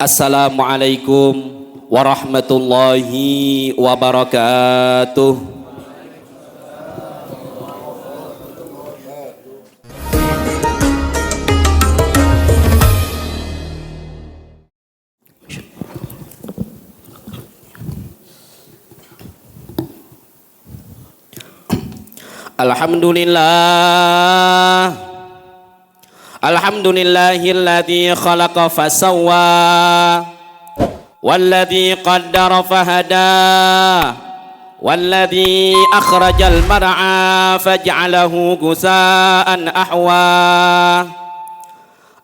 Assalamualaikum warahmatullahi wabarakatuh. Alhamdulillah, alhamdulillahilladzi khalaqa fasawwa, walladzi qaddara fahada, walladzi akhrajal mar'a faj'alahu gusaan ahwa.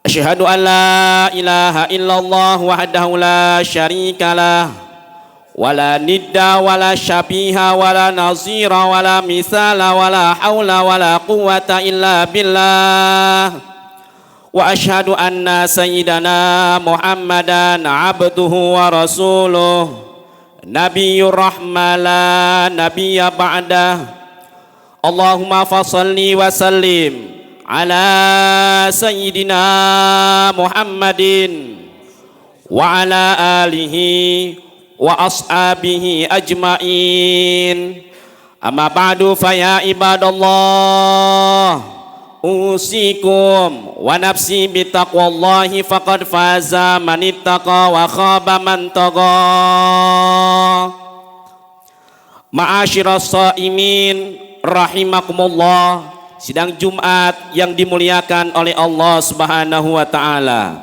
Asyhadu an la ilaha illallah wahdahu la syarikalah, wala nidda wala syabiha wala nazira wala misala wala haula wala quwwata illa billah. Wa asyhadu anna sayyidana Muhammadan abduhu wa rasuluh, nabiyyur rahmala nabiyya ba'dah. Allahumma fassalli wa sallim ala sayyidina Muhammadin wa ala alihi wa ashabihi ajmain. Amma ba'du fa ya ibadallah, usikum wa nafsi bitaqwallahi faqad faza man ittaqa wa khaba man tagha. Ma'asyiras shaimin rahimakumullah, sidang Jumat yang dimuliakan oleh Allah Subhanahu wa taala.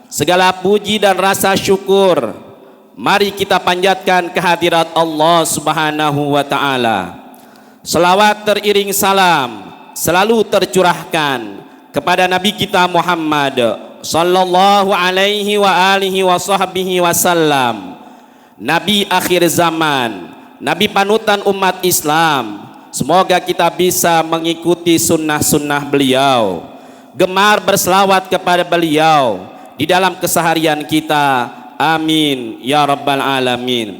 Segala puji dan rasa syukur mari kita panjatkan kehadirat Allah Subhanahu wa taala. Selawat teriring salam selalu tercurahkan kepada Nabi kita Muhammad sallallahu alaihi wa alihi wa sahbihi wasallam, Nabi akhir zaman, Nabi panutan umat Islam. Semoga kita bisa mengikuti sunnah-sunnah beliau, gemar berselawat kepada beliau di dalam keseharian kita. Amin ya rabbal alamin.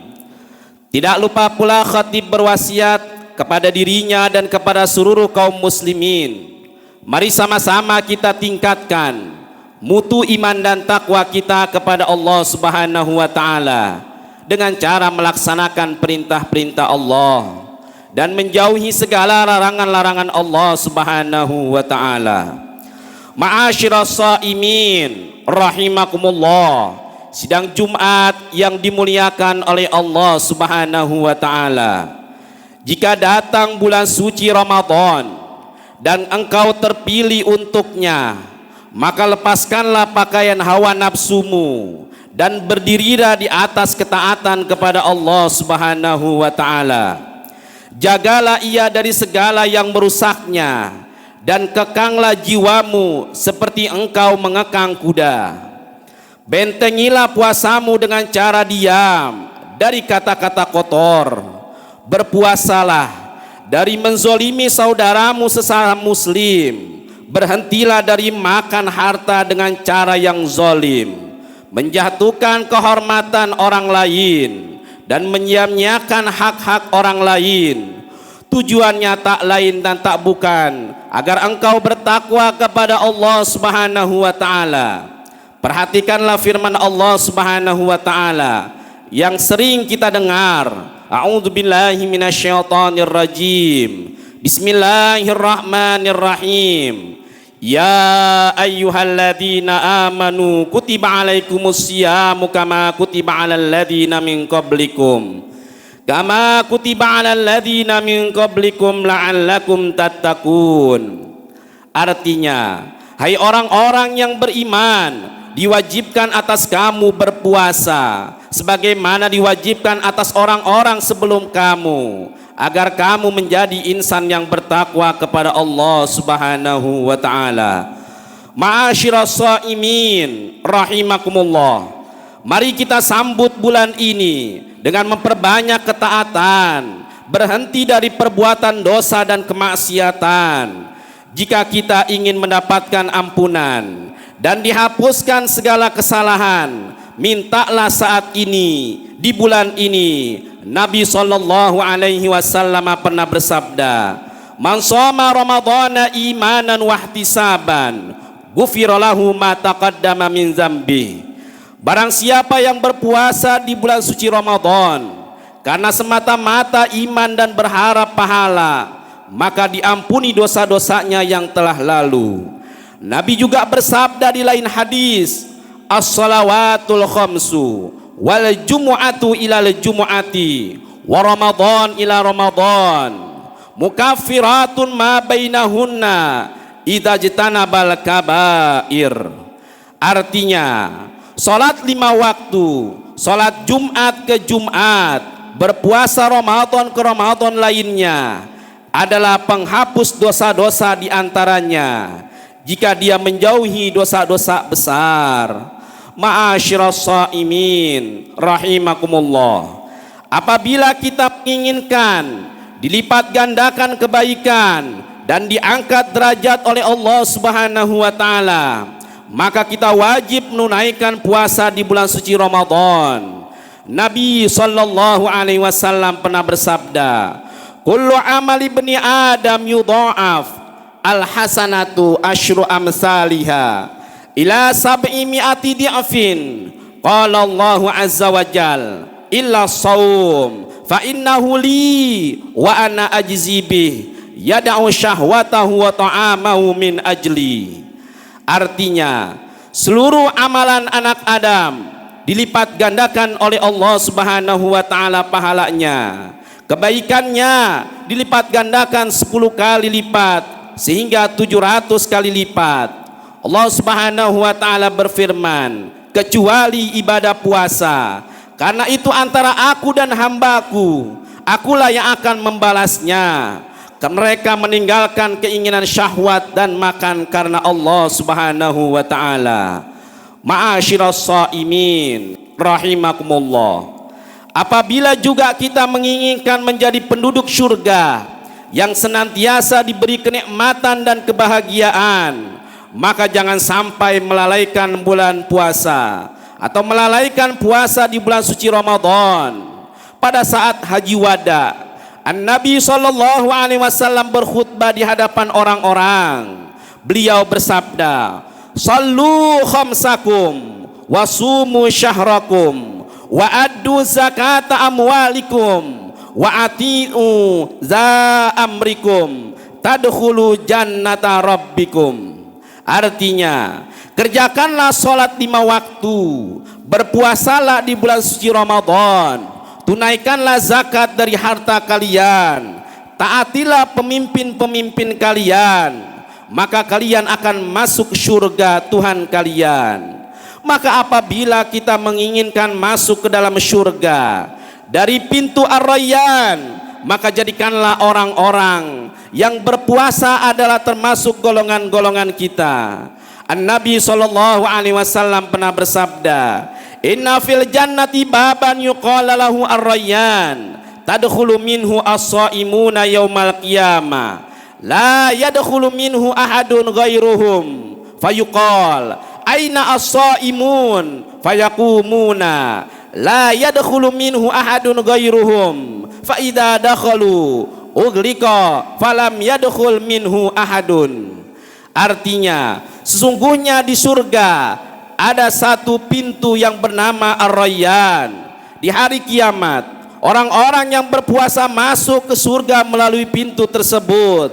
Tidak lupa pula khatib berwasiat kepada dirinya dan kepada seluruh kaum muslimin, mari sama-sama kita tingkatkan mutu iman dan takwa kita kepada Allah Subhanahu wa taala dengan cara melaksanakan perintah-perintah Allah dan menjauhi segala larangan-larangan Allah Subhanahu wa taala. Ma'asyiras shaimin rahimakumullah, sidang Jumat yang dimuliakan oleh Allah Subhanahu wa taala. Jika datang bulan suci Ramadan dan engkau terpilih untuknya, maka lepaskanlah pakaian hawa nafsumu dan berdirilah di atas ketaatan kepada Allah Subhanahu wa taala. Jagalah ia dari segala yang merusaknya dan kekanglah jiwamu seperti engkau mengekang kuda. Bentengilah puasamu dengan cara diam dari kata-kata kotor. Berpuasalah dari menzolimi saudaramu sesama muslim. Berhentilah dari makan harta dengan cara yang zolim, menjatuhkan kehormatan orang lain dan menyia-nyiakan hak-hak orang lain. Tujuannya tak lain dan tak bukan agar engkau bertakwa kepada Allah Subhanahu wa taala. Perhatikanlah firman Allah Subhanahu wa taala yang sering kita dengar. A'udzubillahi minasyaitonir rajim. Bismillahirrahmanirrahim. Ya ayyuhalladzina amanu kutiba alaikumusyamu kama kutiba alal ladzina min qablikum. Kama kutiba alal ladzina min qablikum la'allakum tattaqun. Artinya, hai orang-orang yang beriman, diwajibkan atas kamu berpuasa sebagaimana diwajibkan atas orang-orang sebelum kamu, agar kamu menjadi insan yang bertakwa kepada Allah Subhanahu wa taala. Ma'asyiras shaimin rahimakumullah, mari kita sambut bulan ini dengan memperbanyak ketaatan, berhenti dari perbuatan dosa dan kemaksiatan. Jika kita ingin mendapatkan ampunan dan dihapuskan segala kesalahan, mintalah saat ini, di bulan ini. Nabi sallallahu alaihi wasallam pernah bersabda, "Man shoma ramadhana imanan wa ihtisaban, ghufira lahu ma taqaddama min dzambi." Barang siapa yang berpuasa di bulan suci Ramadan karena semata-mata iman dan berharap pahala, maka diampuni dosa-dosanya yang telah lalu. Nabi juga bersabda di lain hadis, as-salawatul khamsu wal jumu'atu ilal jumu'ati wa Ramadan ila Ramadan mukaffiratun ma bainahunna idza jitanabal kabair. Artinya, salat 5 waktu, salat Jumat ke Jumat, berpuasa Ramadan ke Ramadan lainnya adalah penghapus dosa-dosa di antaranya jika dia menjauhi dosa-dosa besar. Ma'asyiras shaimin rahimakumullah. Apabila kita menginginkan dilipat gandakan kebaikan dan diangkat derajat oleh Allah Subhanahu wa taala, maka kita wajib menunaikan puasa di bulan suci Ramadan. Nabi sallallahu alaihi wasallam pernah bersabda, kullu amali ibni Adam yudha'af al hasanatu asyru amsalihha ila sab'i mi'ati di'afin. Qala Allahu azza wa jal illa shaum fa innahu li wa ana ajzi bih yada'u syahwatahu wa ta'amahu min ajli. Artinya, seluruh amalan anak Adam dilipat gandakan oleh Allah Subhanahu wa taala pahalanya. Kebaikannya dilipat gandakan 10 kali lipat sehingga 700 kali lipat. Allah Subhanahu wa taala berfirman, kecuali ibadah puasa, karena itu antara aku dan hambaku, akulah yang akan membalasnya. Mereka meninggalkan keinginan syahwat dan makan karena Allah Subhanahu wa taala. Ma'asyiras shaimin rahimakumullah. Apabila juga kita menginginkan menjadi penduduk surga yang senantiasa diberi kenikmatan dan kebahagiaan, maka jangan sampai melalaikan bulan puasa atau melalaikan puasa di bulan suci Ramadan. Pada saat haji wada, An-Nabi sallallahu alaihi wasallam berkhutbah di hadapan orang-orang. Beliau bersabda, "Shallu khamsakum wasumu syahrakum wa addu zakata amwalikum wa ati'u za amrikum tadkhulu jannata rabbikum." Artinya, kerjakanlah sholat 5 waktu, berpuasalah di bulan suci Ramadan, tunaikanlah zakat dari harta kalian, taatilah pemimpin-pemimpin kalian, maka kalian akan masuk surga Tuhan kalian. Maka apabila kita menginginkan masuk ke dalam surga dari pintu Ar-Rayyan, maka jadikanlah orang-orang yang berpuasa adalah termasuk golongan-golongan kita. An-Nabi sallallahu alaihi wasallam pernah bersabda, inna fil jannati baban yuqala lahu Ar-Rayyan tadkhulu minhu as-shaimuna yaumal qiyamah la yadkhulu minhu ahadun ghairuhum fayuqal aina as-shaimun fayaqumuna la yadkhulu minhu ahadun ghairuhum fa idza dakhalu ughliqa falam yadkhul minhu ahadun. Artinya, sesungguhnya di surga ada satu pintu yang bernama Ar-Rayyan. Di hari kiamat, orang-orang yang berpuasa masuk ke surga melalui pintu tersebut.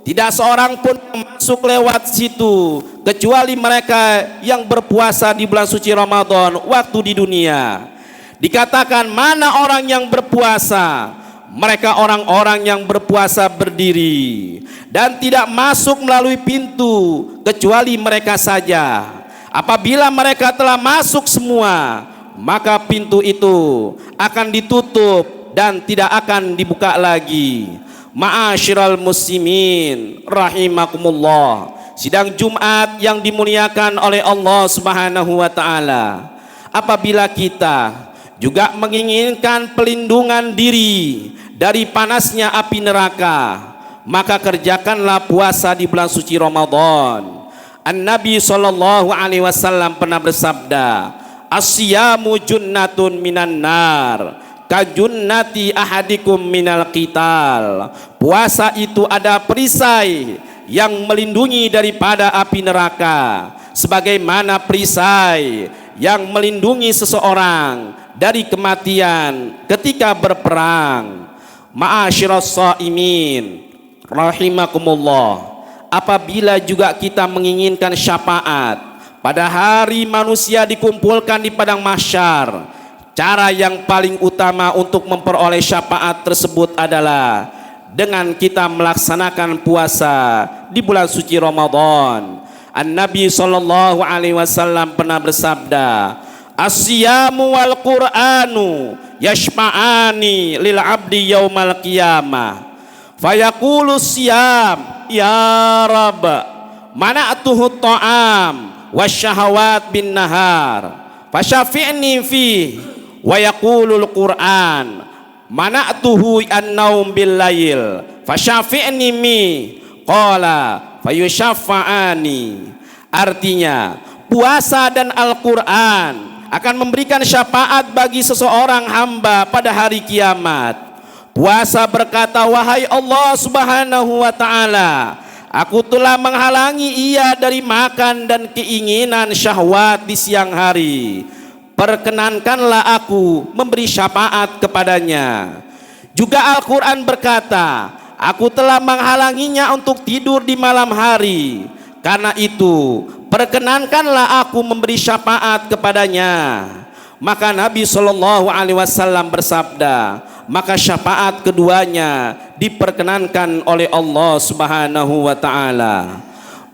Tidak seorang pun masuk lewat situ kecuali mereka yang berpuasa di bulan suci Ramadan waktu di dunia. Dikatakan mana orang yang berpuasa? Mereka orang-orang yang berpuasa berdiri dan tidak masuk melalui pintu kecuali mereka saja. Apabila mereka telah masuk semua, maka pintu itu akan ditutup dan tidak akan dibuka lagi. Ma'asyiral muslimin rahimakumullah. Sidang Jumat yang dimuliakan oleh Allah Subhanahu wa taala. Apabila kita juga menginginkan pelindungan diri dari panasnya api neraka, maka kerjakanlah puasa di bulan suci Ramadan. An-Nabi sallallahu alaihi wasallam pernah bersabda, "As-siyamu junnatun minan nar, kajunnati ahadikum minal qital." Puasa itu ada perisai yang melindungi daripada api neraka, sebagaimana perisai yang melindungi seseorang dari kematian ketika berperang. Ma'asyiras shaimin rahimakumullah, apabila juga kita menginginkan syafaat pada hari manusia dikumpulkan di padang mahsyar, cara yang paling utama untuk memperoleh syafaat tersebut adalah dengan kita melaksanakan puasa di bulan suci Ramadan. An-Nabi sallallahu alaihi wasallam pernah bersabda, "As-siyamu wal Qur'anu yashfa'ani lil 'abdi yaumal qiyamah." Fayaqulu siyam, "Ya Rabb, mana'tuhu ta'am wasyahawat bin nahar, fasyafi'ni fi." Wa yaqulul Qur'an, "Mana'tuhu an-naum bil lail, fasyafi'ni mi." Qala fayusyaffa'ani. Artinya, puasa dan Al-Quran akan memberikan syafaat bagi seseorang hamba pada hari kiamat. Puasa berkata, "Wahai Allah subhanahu wa ta'ala, aku telah menghalangi ia dari makan dan keinginan syahwat di siang hari. Perkenankanlah aku memberi syafaat kepadanya." Juga Al-Quran berkata, "Aku telah menghalanginya untuk tidur di malam hari. Karena itu, perkenankanlah aku memberi syafaat kepadanya." Maka Nabi sallallahu alaihi wasallam bersabda, maka syafaat keduanya diperkenankan oleh Allah subhanahu wa ta'ala.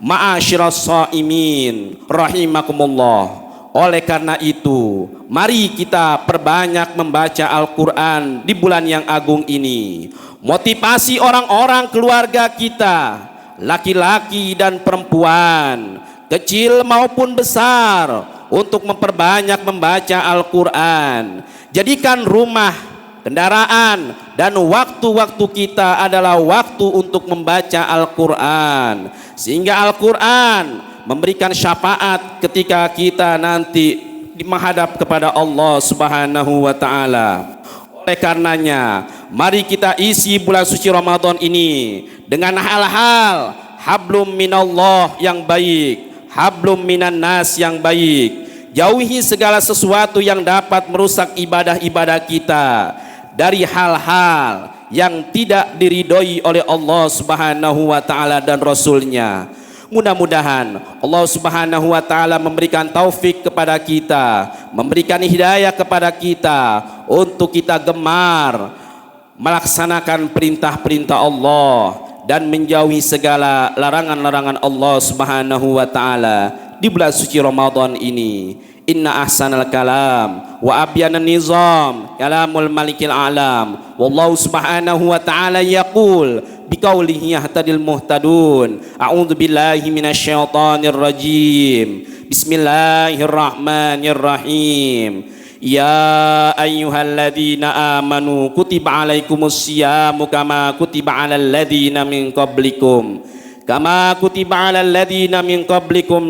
Ma'asyiras shaimin rahimakumullah, oleh karena itu, mari kita perbanyak membaca Al-Quran di bulan yang agung ini. Motivasi orang-orang keluarga kita, laki-laki dan perempuan, kecil maupun besar, untuk memperbanyak membaca Al-Quran. Jadikan rumah, kendaraan, dan waktu-waktu kita adalah waktu untuk membaca Al-Quran, sehingga Al-Quran memberikan syafaat ketika kita nanti menghadap kepada Allah subhanahu wa ta'ala. Oleh karenanya, mari kita isi bulan suci Ramadan ini dengan hal-hal hablum minallah yang baik, hablum minan nas yang baik. Jauhi segala sesuatu yang dapat merusak ibadah-ibadah kita dari hal-hal yang tidak diridhoi oleh Allah subhanahu wa ta'ala dan Rasulnya. Mudah-mudahan Allah subhanahu wa ta'ala memberikan taufik kepada kita, memberikan hidayah kepada kita untuk kita gemar melaksanakan perintah-perintah Allah dan menjauhi segala larangan-larangan Allah subhanahu wa ta'ala di bulan suci Ramadan ini. Inna ahsanal kalam wa abyanan nizam kalamul malikil alam, wallahu subhanahu wa ta'ala yaqul biqaulihi yahtadil muhtadun. A'udzu billahi minasyaitonir rajim. Bismillahirrahmanirrahim. Ya ayyuhalladzina amanu kutiba alaikumus syiyamu kama kutiba alal ladzina min qablikum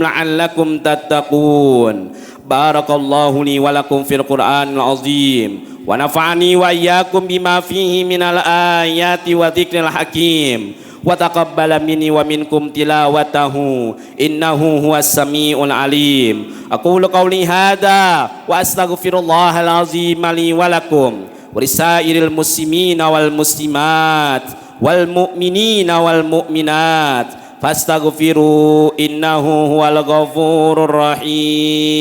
la'allakum tattaqun. Barakallahu li wa lakum fil Qur'anil azim wa nafa'ani wa iyyakum bima fihi minal ayati wa dzikril hakim wa taqabbala minni wa minkum tilawatahu innahu huwas samiul alim. Aqulu qawli hadza wa astaghfirullahal azim li wa lakum wa lisairil muslimina wal muslimat wal mu'minina wal mu'minat fastaghfiru innahu huwal ghafurur rahim.